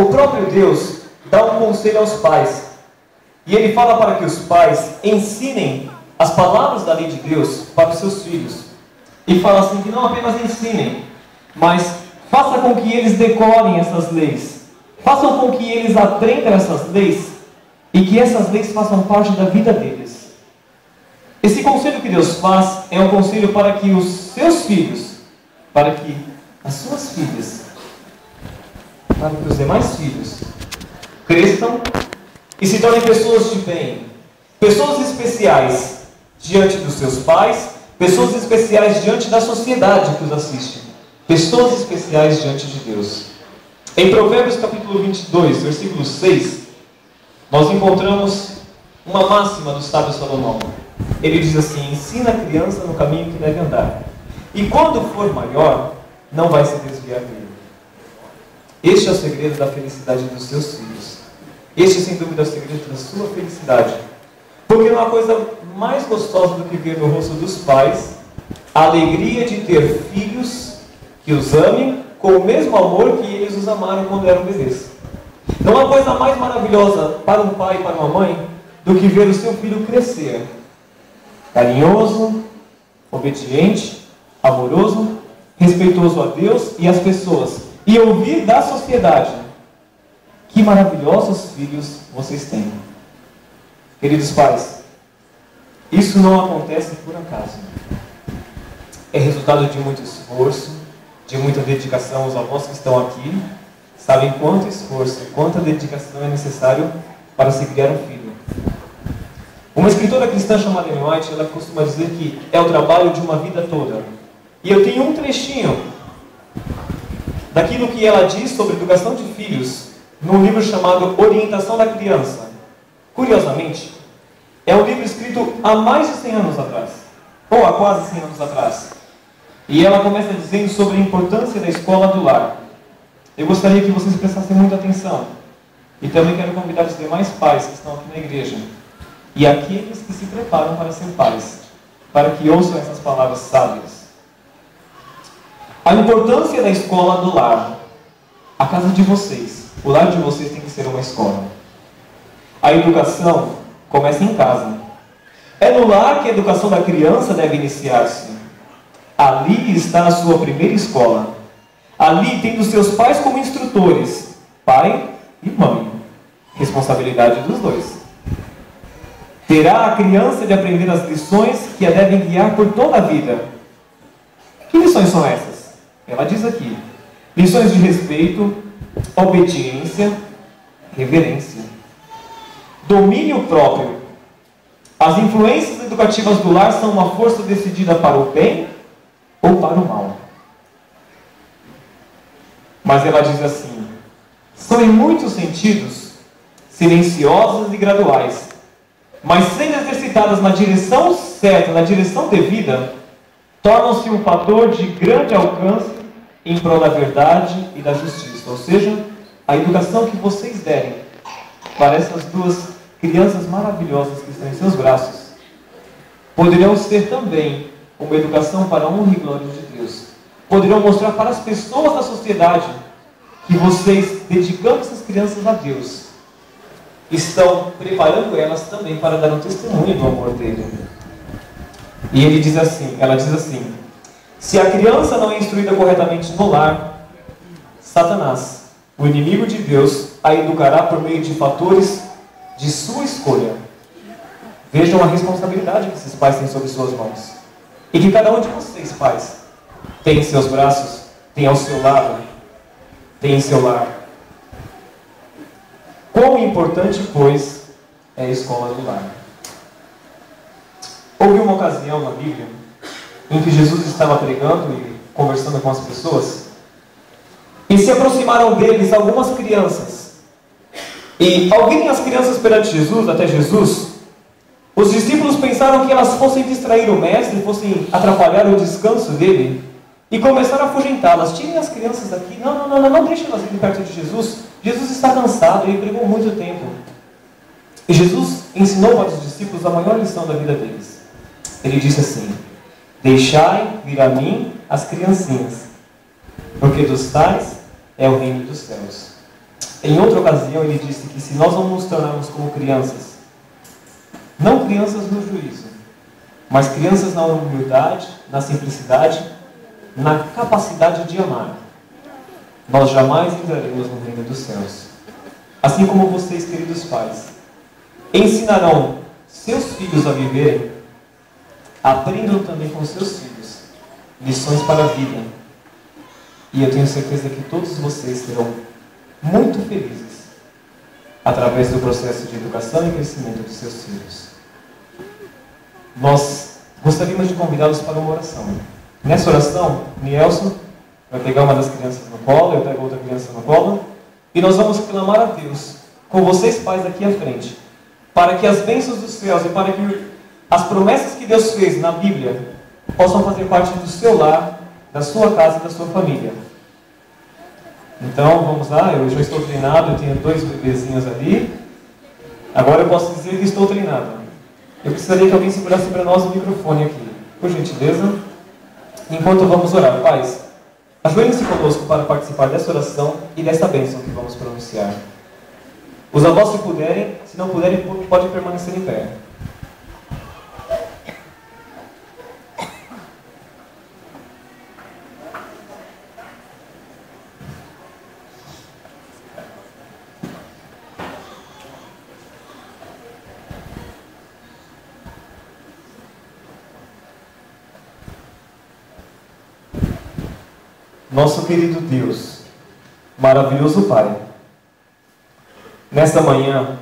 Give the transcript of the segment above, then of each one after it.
O próprio Deus dá um conselho aos pais. E Ele fala para que os pais ensinem as palavras da lei de Deus para os seus filhos. E fala assim, que não apenas ensinem, mas faça com que eles decorem essas leis. Façam com que eles aprendam essas leis e que essas leis façam parte da vida deles. Esse conselho que Deus faz é um conselho para que os seus filhos, para que as suas filhas, para que os demais filhos cresçam e se tornem pessoas de bem, pessoas especiais diante dos seus pais, pessoas especiais diante da sociedade que os assiste, pessoas especiais diante de Deus. Em Provérbios capítulo 22, versículo 6, nós encontramos uma máxima do sábio Salomão. Ele diz assim: ensina a criança no caminho que deve andar, e quando for maior, não vai se desviar dele. Este é o segredo da felicidade dos seus filhos. Este, sem dúvida, é o segredo da sua felicidade. Porque não há coisa mais gostosa do que ver no rosto dos pais a alegria de ter filhos que os amem com o mesmo amor que eles os amaram quando eram bebês. Não há coisa mais maravilhosa para um pai e para uma mãe do que ver o seu filho crescer carinhoso, obediente, amoroso, respeitoso a Deus e às pessoas, e ouvir da sociedade: que maravilhosos filhos vocês têm. Queridos pais, isso não acontece por acaso. É resultado de muito esforço, de muita dedicação. Os avós que estão aqui sabem quanto esforço, quanta dedicação é necessário para se criar um filho. Uma escritora cristã chamada Ellen White, ela costuma dizer que é o trabalho de uma vida toda. E eu tenho um trechinho daquilo que ela diz sobre educação de filhos num livro chamado Orientação da Criança. Curiosamente, é um livro escrito há mais de 100 anos atrás, ou há quase 100 anos atrás. E ela começa dizendo sobre a importância da escola do lar. Eu gostaria que vocês prestassem muita atenção. E também quero convidar os demais pais que estão aqui na igreja e aqueles que se preparam para ser pais, para que ouçam essas palavras sábias. A importância da escola do lar. A casa de vocês, o lar de vocês tem que ser uma escola. A educação começa em casa. É no lar que a educação da criança deve iniciar-se. Ali está a sua primeira escola. Ali tem os seus pais como instrutores, pai e mãe. Responsabilidade dos dois. Terá a criança de aprender as lições que a devem guiar por toda a vida. Que lições são essas? Ela diz aqui: lições de respeito, obediência, reverência, domínio próprio. As influências educativas do lar são uma força decidida para o bem ou para o mal. Mas ela diz assim: são em muitos sentidos silenciosas e graduais, mas sendo exercitadas na direção certa, na direção devida, tornam-se um fator de grande alcance em prol da verdade e da justiça. Ou seja, a educação que vocês derem para essas duas crianças maravilhosas que estão em seus braços poderão ser também uma educação para a honra e glória de Deus. Poderão mostrar para as pessoas da sociedade que vocês, dedicando essas crianças a Deus, estão preparando elas também para dar um testemunho do amor dele. E ela diz assim: se a criança não é instruída corretamente no lar, Satanás, o inimigo de Deus, a educará por meio de fatores de sua escolha. Vejam a responsabilidade que esses pais têm sobre suas mãos. E que cada um de vocês, pais, tem em seus braços, tem ao seu lado, tem em seu lar. Quão importante, pois, é a escola do lar. Houve uma ocasião na Bíblia em que Jesus estava pregando e conversando com as pessoas, e se aproximaram deles algumas crianças. E ao virem as crianças perante Jesus, até Jesus, os discípulos pensaram que elas fossem distrair o mestre, fossem atrapalhar o descanso dele, e começaram a afugentá-las. Tirem as crianças daqui, não deixem elas irem perto de Jesus. Jesus está cansado, ele pregou muito tempo. E Jesus ensinou para os discípulos a maior lição da vida deles. Ele disse assim: deixai vir a mim as criancinhas, porque dos tais é o reino dos céus. em outra ocasião, ele disse que se nós não nos tornarmos como crianças, não crianças no juízo, mas crianças na humildade, na simplicidade, na capacidade de amar, nós jamais entraremos no reino dos céus. Assim como vocês, queridos pais, ensinarão seus filhos a viverem, aprendam também com seus filhos lições para a vida. E eu tenho certeza que todos vocês serão muito felizes através do processo de educação e crescimento dos seus filhos. Nós gostaríamos de convidá-los para uma oração. Nessa oração, Nielson vai pegar uma das crianças no colo, eu pego outra criança no colo, e nós vamos clamar a Deus, com vocês pais aqui à frente, para que as bênçãos dos céus e para que as promessas que Deus fez na Bíblia possam fazer parte do seu lar, da sua casa e da sua família. Então, vamos lá, eu já estou treinado, eu tenho 2 bebezinhos ali. Agora eu posso dizer que estou treinado. Eu precisaria que alguém segurasse para nós o microfone aqui, por gentileza. Enquanto vamos orar, pais, ajoelhem-se conosco para participar dessa oração e dessa bênção que vamos pronunciar. Os avós, se puderem, se não puderem, podem permanecer em pé. Nosso querido Deus, maravilhoso Pai, nesta manhã,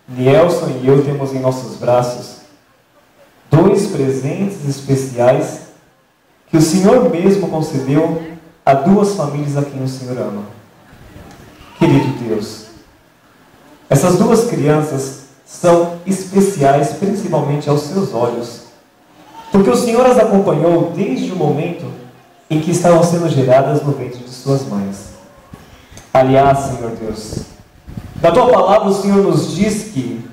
Nielson e eu temos em nossos braços 2 presentes especiais que o Senhor mesmo concedeu a 2 famílias a quem o Senhor ama. Querido Deus, essas 2 crianças são especiais principalmente aos seus olhos, porque o Senhor as acompanhou desde o momento em que estavam sendo geradas no ventre de suas mães. Aliás, Senhor Deus, na Tua palavra o Senhor nos diz que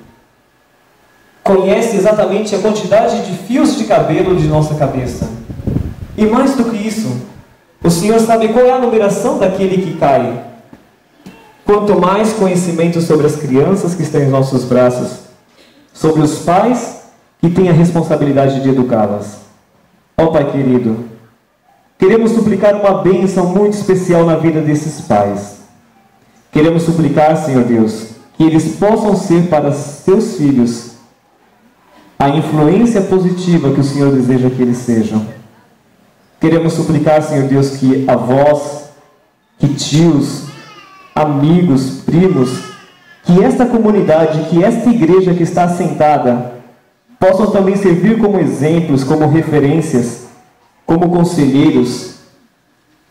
conhece exatamente a quantidade de fios de cabelo de nossa cabeça. E mais do que isso, o Senhor sabe qual é a numeração daquele que cai. Quanto mais conhecimento sobre as crianças que estão em nossos braços, sobre os pais que têm a responsabilidade de educá-las. Ó Pai querido, queremos suplicar uma bênção muito especial na vida desses pais. Queremos suplicar, Senhor Deus, que eles possam ser para seus filhos a influência positiva que o Senhor deseja que eles sejam. Queremos suplicar, Senhor Deus, que avós, que tios, amigos, primos, que esta comunidade, que esta igreja que está assentada, possam também servir como exemplos, como referências, como conselheiros,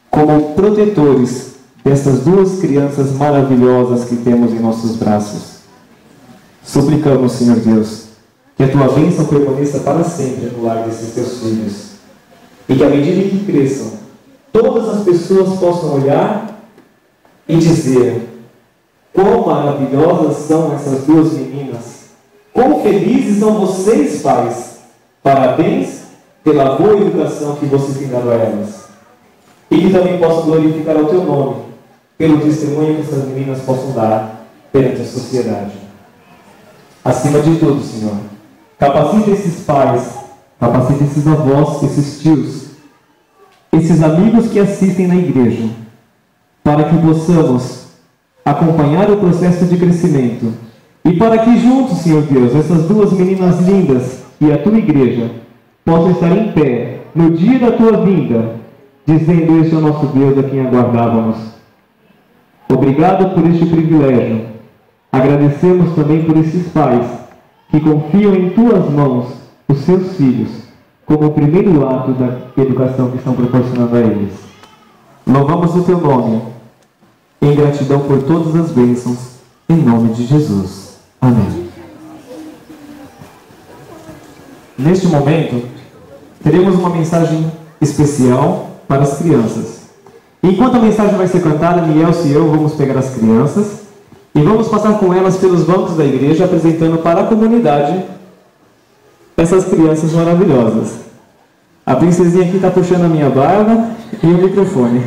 como protetores dessas 2 crianças maravilhosas que temos em nossos braços. Suplicamos, Senhor Deus, que a Tua bênção permaneça para sempre no lar desses Teus filhos, e que à medida que cresçam, todas as pessoas possam olhar e dizer: quão maravilhosas são essas 2 meninas, quão felizes são vocês, pais, parabéns pela boa educação que vocês têm dado a elas. E que também possam glorificar o Teu nome, pelo testemunho que essas meninas possam dar perante a sociedade. Acima de tudo, Senhor, capacite esses pais, capacite esses avós, esses tios, esses amigos que assistem na igreja, para que possamos acompanhar o processo de crescimento e para que juntos, Senhor Deus, essas 2 meninas lindas e a Tua igreja possam estar em pé no dia da Tua vinda, dizendo: este é o nosso Deus a quem aguardávamos. Obrigado por este privilégio. Agradecemos também por esses pais que confiam em Tuas mãos os seus filhos, como o primeiro ato da educação que estão proporcionando a eles. Louvamos o Teu nome, em gratidão por todas as bênçãos, em nome de Jesus. Amém. Neste momento, teremos uma mensagem especial para as crianças. Enquanto a mensagem vai ser cantada, Nielson e eu vamos pegar as crianças e vamos passar com elas pelos bancos da igreja, apresentando para a comunidade essas crianças maravilhosas. A princesinha aqui está puxando a minha barba e o microfone.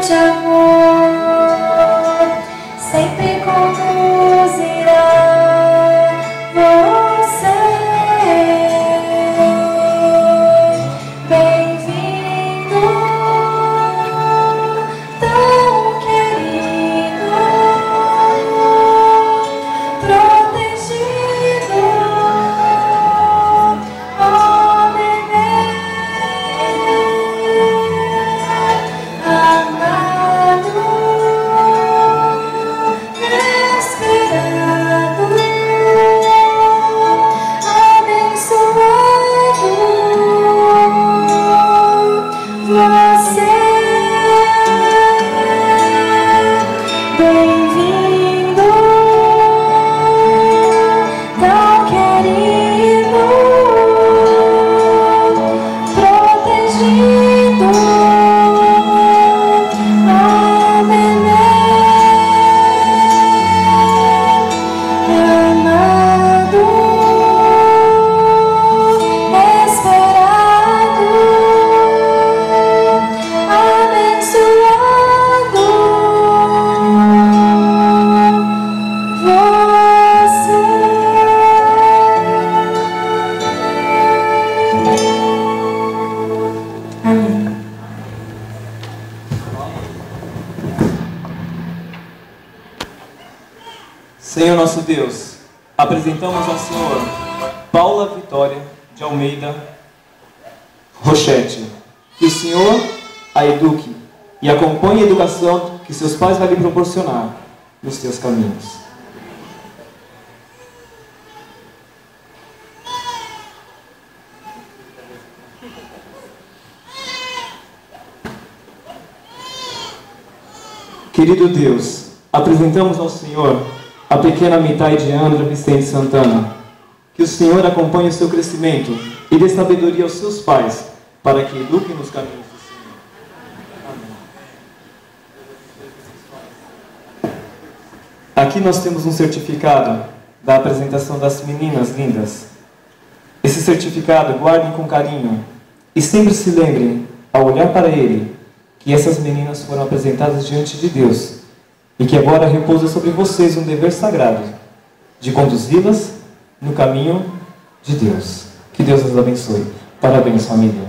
de amor sempre conduzirá você. Bem-vindo, tão querido, protegido, oh bebê, amado, esperado, abençoado, você. Bem-vindo, tão querido, protegido, oh bebê, amado, esperado, abençoado, você. Amém. Senhor nosso Deus, apresentamos ao Senhor Paula Vitória de Almeida Rochete. Que o Senhor a eduque e acompanhe a educação que seus pais vão lhe proporcionar nos seus caminhos. Querido Deus, apresentamos ao Senhor a pequena Mitai de Andra Vicente Santana. Que o Senhor acompanhe o seu crescimento e dê sabedoria aos seus pais, para que eduquem nos caminhos do Senhor. Amém. Aqui nós temos um certificado da apresentação das meninas lindas. Esse certificado guardem com carinho e sempre se lembrem, ao olhar para ele, que essas meninas foram apresentadas diante de Deus e que agora repousa sobre vocês um dever sagrado de conduzi-las no caminho de Deus. Que Deus as abençoe. Parabéns, família.